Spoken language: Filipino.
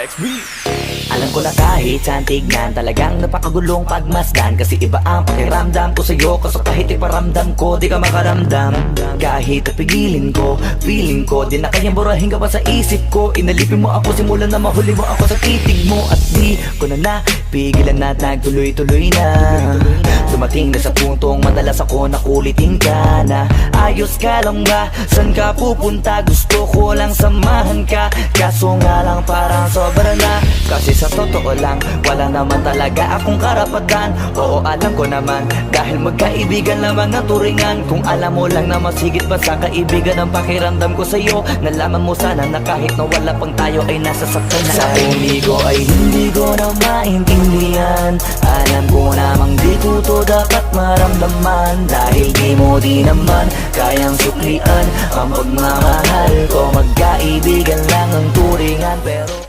XB. Alam ko na kahit saan tignan, talagang napakagulong pagmasdan. Kasi iba ang pakiramdam ko sa'yo, kaso kahit iparamdam ko, di ka makaramdam. Kahit napigilin ko, feeling ko, di na kayang burahin ka pa sa isip ko. Inalipin mo ako, simulan na mahuli mo ako sa titig mo. At di ko na napigilan na nagtuloy-tuloy na. Dumating na sa puntong madalas ako nakulitin ka na. Ayos ka lang ba? San ka pupunta? Gusto ko lang samahan ka, kaso nga lang parang sobra na. Kasi sa totoo lang, wala naman talaga akong karapatan. Oo, alam ko naman, dahil magkaibigan lamang ang turingan. Kung alam mo lang na mas higit pa sa kaibigan ang pakiramdam ko sa'yo, nalaman mo sana na kahit na wala pang tayo ay nasasaktan na. Sa pumigo ay hindi ko na maintindihan. Alam ko namang di ko to dapat maramdaman, dahil di mo di naman kayang suklian ang pagmamahal ko. Magkaibigan lang ang turingan, pero